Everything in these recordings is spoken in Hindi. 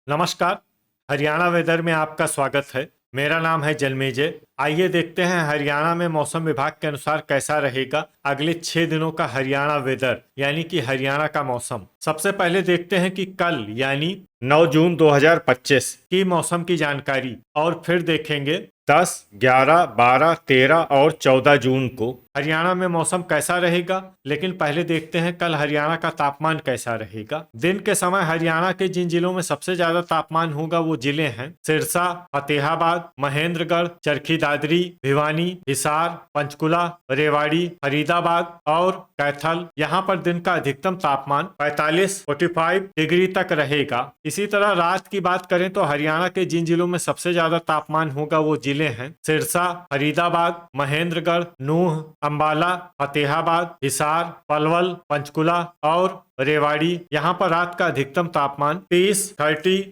नमस्कार। हरियाणा वेदर में आपका स्वागत है। मेरा नाम है जन्मेजय। आइए देखते हैं हरियाणा में मौसम विभाग के अनुसार कैसा रहेगा अगले 6 दिनों का हरियाणा वेदर यानी कि हरियाणा का मौसम। सबसे पहले देखते हैं कि कल यानी 9 जून 2025 की मौसम की जानकारी और फिर देखेंगे 10, 11, 12, 13 और 14 जून को हरियाणा में मौसम कैसा रहेगा। लेकिन पहले देखते हैं कल हरियाणा का तापमान कैसा रहेगा। दिन के समय हरियाणा के जिन जिलों में सबसे ज्यादा तापमान होगा वो जिले हैं सिरसा, फतेहाबाद, महेंद्रगढ़, चरखी दादरी, भिवानी, हिसार, पंचकुला, रेवाड़ी, फरीदाबाद और कैथल। यहाँ पर दिन का अधिकतम तापमान 45 डिग्री तक रहेगा। इसी तरह रात की बात करें तो हरियाणा के जिन जिलों में सबसे ज्यादा तापमान होगा वो जिले हैं सिरसा, फरीदाबाद, महेंद्रगढ़, नूंह, अंबाला, फतेहाबाद, हिसार, पलवल, पंचकुला और रेवाड़ी। यहाँ पर रात का अधिकतम तापमान 30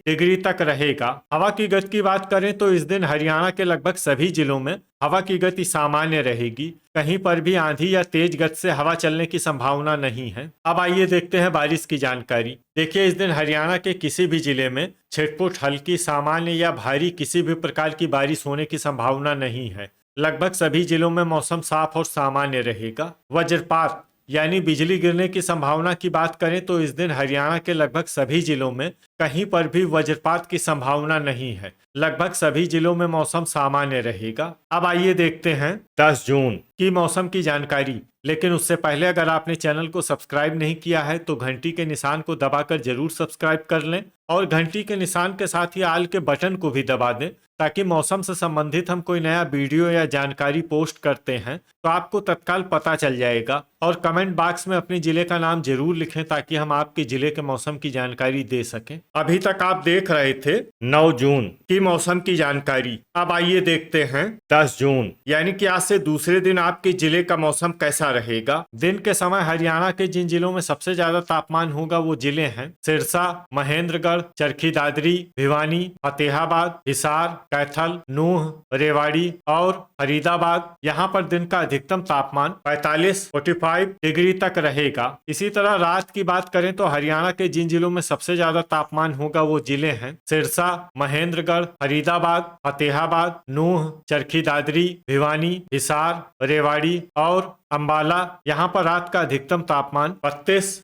डिग्री तक रहेगा। हवा की गति की बात करें तो इस दिन हरियाणा के लगभग सभी जिलों में हवा की गति सामान्य रहेगी। कहीं पर भी आंधी या तेज गति से हवा चलने की संभावना नहीं है। अब आइए देखते हैं बारिश की जानकारी। देखिए, इस दिन हरियाणा के किसी भी जिले में छिटपुट, हल्की, सामान्य या भारी किसी भी प्रकार की बारिश होने की संभावना नहीं है। लगभग सभी जिलों में मौसम साफ और सामान्य रहेगा। वज्रपात यानी बिजली गिरने की संभावना की बात करें तो इस दिन हरियाणा के लगभग सभी जिलों में कहीं पर भी वज्रपात की संभावना नहीं है। लगभग सभी जिलों में मौसम सामान्य रहेगा। अब आइए देखते हैं 10 जून की मौसम की जानकारी। लेकिन उससे पहले अगर आपने चैनल को सब्सक्राइब नहीं किया है तो घंटी के निशान को दबाकर जरूर सब्सक्राइब कर लें और घंटी के निशान के साथ ही आल के बटन को भी दबा दें ताकि मौसम से संबंधित हम कोई नया वीडियो या जानकारी पोस्ट करते हैं तो आपको तत्काल पता चल जाएगा। और कमेंट बॉक्स में अपने जिले का नाम जरूर लिखें ताकि हम आपके जिले के मौसम की जानकारी दे सकें। अभी तक आप देख रहे थे 9 जून की मौसम की जानकारी। अब आइए देखते हैं 10 जून यानी कि आज से दूसरे दिन आपके जिले का मौसम कैसा रहेगा। दिन के समय हरियाणा के जिन जिलों में सबसे ज्यादा तापमान होगा वो जिले हैं सिरसा, महेंद्रगढ़, चरखी दादरी, भिवानी, फतेहाबाद, हिसार, कैथल, नूंह, रेवाड़ी और फरीदाबाद। यहाँ पर दिन का अधिकतम तापमान 45 डिग्री तक रहेगा। इसी तरह रात की बात करें तो हरियाणा के जिन जिलों में सबसे ज्यादा तापमान होगा वो जिले हैं सिरसा, महेंद्रगढ़, फरीदाबाद, फतेहाबाद, नूंह, चरखी दादरी, भिवानी, हिसार, रेवाड़ी और अंबाला। यहाँ पर रात का अधिकतम तापमान 32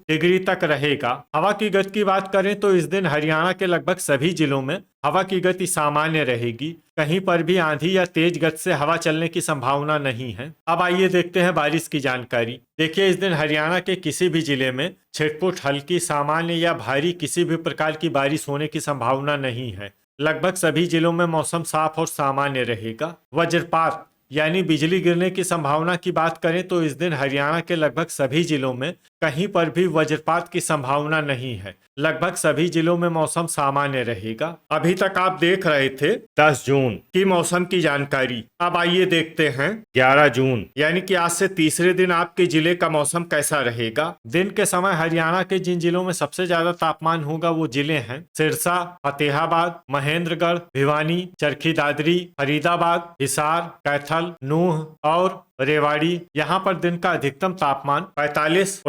डिग्री तक रहेगा। हवा की गति की बात करें तो इस दिन हरियाणा के लगभग सभी जिलों में हवा की गति सामान्य रहेगी। कहीं पर भी आंधी या तेज गति से हवा चलने की संभावना नहीं है। अब आइए देखते हैं बारिश की जानकारी। देखिए, इस दिन हरियाणा के किसी भी जिले में छिटपुट, हल्की, सामान्य या भारी किसी भी प्रकार की बारिश होने की संभावना नहीं है। लगभग सभी जिलों में मौसम साफ और सामान्य रहेगा। वज्रपात यानी बिजली गिरने की संभावना की बात करें तो इस दिन हरियाणा के लगभग सभी जिलों में कहीं पर भी वज्रपात की संभावना नहीं है। लगभग सभी जिलों में मौसम सामान्य रहेगा। अभी तक आप देख रहे थे 10 जून की मौसम की जानकारी। अब आइए देखते हैं 11 जून यानी कि आज से तीसरे दिन आपके जिले का मौसम कैसा रहेगा। दिन के समय हरियाणा के जिन जिलों में सबसे ज्यादा तापमान होगा वो जिले हैं सिरसा, फतेहाबाद, महेंद्रगढ़, भिवानी, चरखी दादरी, फरीदाबाद, हिसार, कैथल, नूंह और रेवाड़ी। यहाँ पर दिन का अधिकतम तापमान 45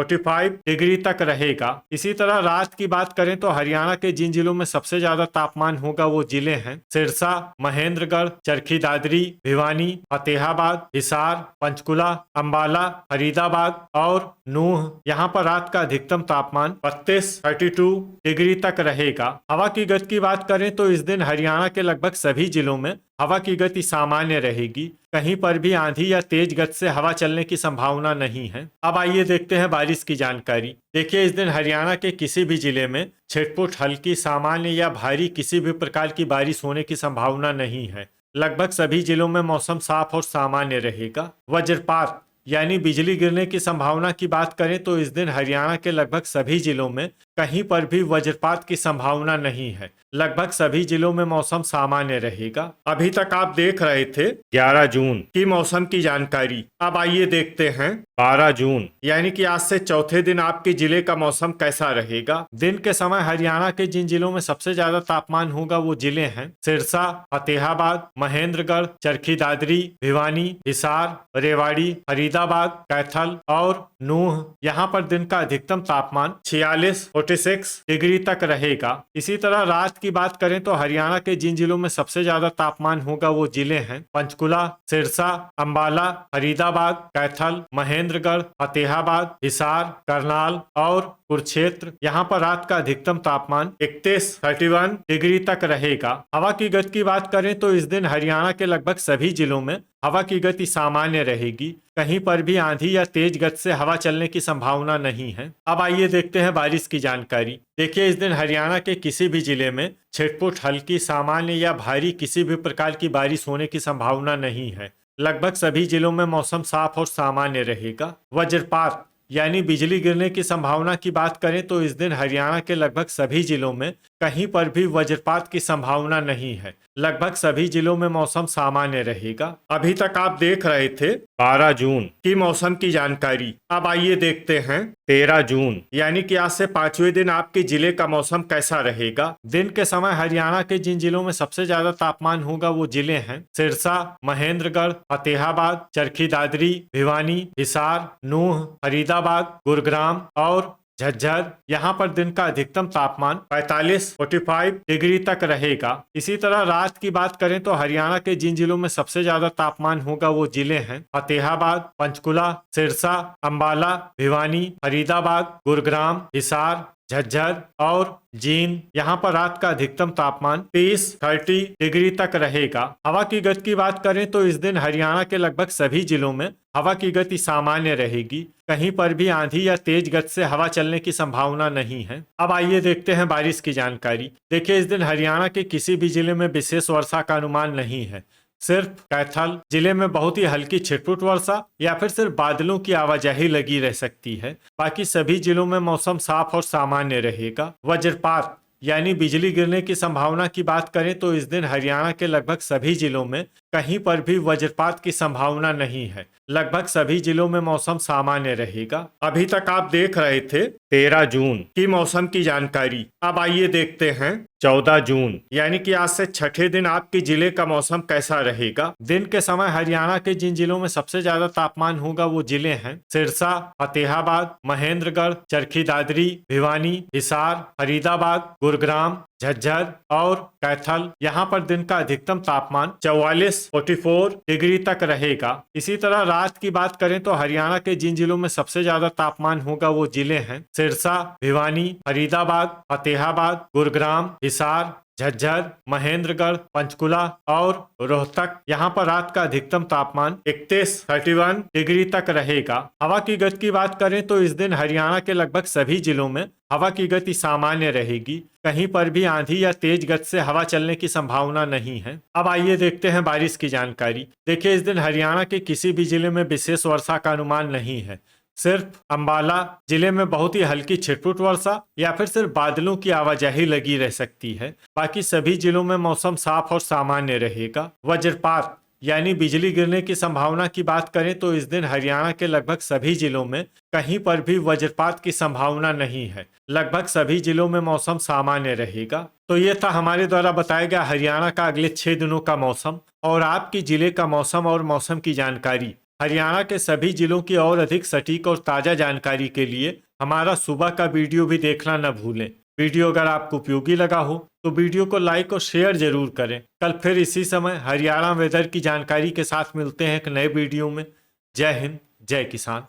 डिग्री तक रहेगा। इसी तरह रात की बात करें तो हरियाणा के जिन जिलों में सबसे ज्यादा तापमान होगा वो जिले हैं सिरसा, महेंद्रगढ़, चरखी दादरी, भिवानी, फतेहाबाद, हिसार, पंचकुला, अंबाला, फरीदाबाद और नूंह। यहाँ पर रात का अधिकतम तापमान 32 डिग्री तक रहेगा। हवा की गति की बात करें तो इस दिन हरियाणा के लगभग सभी जिलों में हवा की गति सामान्य रहेगी। कहीं पर भी आंधी या तेज गति से हवा चलने की संभावना नहीं है। अब आइए देखते हैं बारिश की जानकारी। देखिए, इस दिन हरियाणा के किसी भी जिले में छिटपुट, हल्की, सामान्य या भारी किसी भी प्रकार की बारिश होने की संभावना नहीं है। लगभग सभी जिलों में मौसम साफ और सामान्य रहेगा। वज्रपात यानी बिजली गिरने की संभावना की बात करें तो इस दिन हरियाणा के लगभग सभी जिलों में कहीं पर भी वज्रपात की संभावना नहीं है। लगभग सभी जिलों में मौसम सामान्य रहेगा। अभी तक आप देख रहे थे 11 जून की मौसम की जानकारी। अब आइए देखते हैं 12 जून यानी कि आज से चौथे दिन आपके जिले का मौसम कैसा रहेगा। दिन के समय हरियाणा के जिन जिलों में सबसे ज्यादा तापमान होगा वो जिले हैं सिरसा, फतेहाबाद, महेंद्रगढ़, चरखी दादरी, भिवानी, हिसार, रेवाड़ी, फरीदाबाद, कैथल और नूंह। यहाँ पर दिन का अधिकतम तापमान 46 46 डिग्री तक रहेगा। इसी तरह रात की बात करें तो हरियाणा के जिन जिलों में सबसे ज्यादा तापमान होगा वो जिले हैं पंचकुला, सिरसा, अंबाला, फरीदाबाद, कैथल, महेंद्रगढ़, फतेहाबाद, हिसार, करनाल और कुरुक्षेत्र। यहाँ पर रात का अधिकतम तापमान 31 डिग्री तक रहेगा। हवा की गति की बात करें तो इस दिन हरियाणा के लगभग सभी जिलों में हवा की गति सामान्य रहेगी। कहीं पर भी आंधी या तेज गति से हवा चलने की संभावना नहीं है। अब आइए देखते हैं बारिश की जानकारी। देखिए, इस दिन हरियाणा के किसी भी जिले में छिटपुट, हल्की, सामान्य या भारी किसी भी प्रकार की बारिश होने की संभावना नहीं है। लगभग सभी जिलों में मौसम साफ और सामान्य रहेगा। वज्रपात यानी बिजली गिरने की संभावना की बात करें तो इस दिन हरियाणा के लगभग सभी जिलों में कहीं पर भी वज्रपात की संभावना नहीं है। लगभग सभी जिलों में मौसम सामान्य रहेगा। अभी तक आप देख रहे थे 12 जून की मौसम की जानकारी। अब आइए देखते हैं 13 जून यानी कि आज से 5वें दिन आपके जिले का मौसम कैसा रहेगा। दिन के समय हरियाणा के जिन जिलों में सबसे ज्यादा तापमान होगा वो जिले हैं सिरसा, महेंद्रगढ़, फतेहाबाद, चरखी दादरी, भिवानी, हिसार, नूंह, फरीदाबाद, गुरुग्राम और झज्जर। यहाँ पर दिन का अधिकतम तापमान 45 डिग्री तक रहेगा। इसी तरह रात की बात करें तो हरियाणा के जिन जिलों में सबसे ज्यादा तापमान होगा वो जिले हैं फतेहाबाद, पंचकुला, सिरसा, अंबाला, भिवानी, फरीदाबाद, गुरुग्राम, हिसार, झज्जर और जींद। यहाँ पर रात का अधिकतम तापमान 30 डिग्री तक रहेगा। हवा की गति की बात करें तो इस दिन हरियाणा के लगभग सभी जिलों में हवा की गति सामान्य रहेगी। कहीं पर भी आंधी या तेज गति से हवा चलने की संभावना नहीं है। अब आइए देखते हैं बारिश की जानकारी। देखिए, इस दिन हरियाणा के किसी भी जिले में विशेष वर्षा का अनुमान नहीं है। सिर्फ कैथल जिले में बहुत ही हल्की छिटपुट वर्षा या फिर सिर्फ बादलों की आवाजाही लगी रह सकती है। बाकी सभी जिलों में मौसम साफ और सामान्य रहेगा। वज्रपात यानी बिजली गिरने की संभावना की बात करें तो इस दिन हरियाणा के लगभग सभी जिलों में कहीं पर भी वज्रपात की संभावना नहीं है। लगभग सभी जिलों में मौसम सामान्य रहेगा। अभी तक आप देख रहे थे 13 जून की मौसम की जानकारी। अब आइए देखते हैं 14 जून यानी कि आज से छठे दिन आपके जिले का मौसम कैसा रहेगा। दिन के समय हरियाणा के जिन जिलों में सबसे ज्यादा तापमान होगा वो जिले हैं सिरसा, फतेहाबाद, महेंद्रगढ़, चरखी दादरी, भिवानी, हिसार, फरीदाबाद, गुरुग्राम, झज्जर और कैथल। यहाँ पर दिन का अधिकतम तापमान 44 डिग्री तक रहेगा। इसी तरह रात की बात करें तो हरियाणा के जिन जिलों में सबसे ज्यादा तापमान होगा वो जिले हैं सिरसा, भिवानी, फरीदाबाद, फतेहाबाद, गुरुग्राम, हिसार, झज्जर, महेंद्रगढ़, पंचकुला और रोहतक। यहाँ पर रात का अधिकतम तापमान 31 डिग्री तक रहेगा। हवा की गति की बात करें तो इस दिन हरियाणा के लगभग सभी जिलों में हवा की गति सामान्य रहेगी। कहीं पर भी आंधी या तेज गति से हवा चलने की संभावना नहीं है। अब आइए देखते हैं बारिश की जानकारी। देखिए, इस दिन हरियाणा के किसी भी जिले में विशेष वर्षा का अनुमान नहीं है। सिर्फ अंबाला जिले में बहुत ही हल्की छिटपुट वर्षा या फिर सिर्फ बादलों की आवाजाही लगी रह सकती है। बाकी सभी जिलों में मौसम साफ और सामान्य रहेगा। वज्रपात यानी बिजली गिरने की संभावना की बात करें तो इस दिन हरियाणा के लगभग सभी जिलों में कहीं पर भी वज्रपात की संभावना नहीं है। लगभग सभी जिलों में मौसम सामान्य रहेगा। तो ये था हमारे द्वारा बताया गया हरियाणा का अगले 6 दिनों का मौसम और आपकी जिले का मौसम और मौसम की जानकारी। हरियाणा के सभी जिलों की और अधिक सटीक और ताजा जानकारी के लिए हमारा सुबह का वीडियो भी देखना न भूलें। वीडियो अगर आपको उपयोगी लगा हो तो वीडियो को लाइक और शेयर जरूर करें। कल फिर इसी समय हरियाणा वेदर की जानकारी के साथ मिलते हैं एक नए वीडियो में। जय हिंद, जय किसान।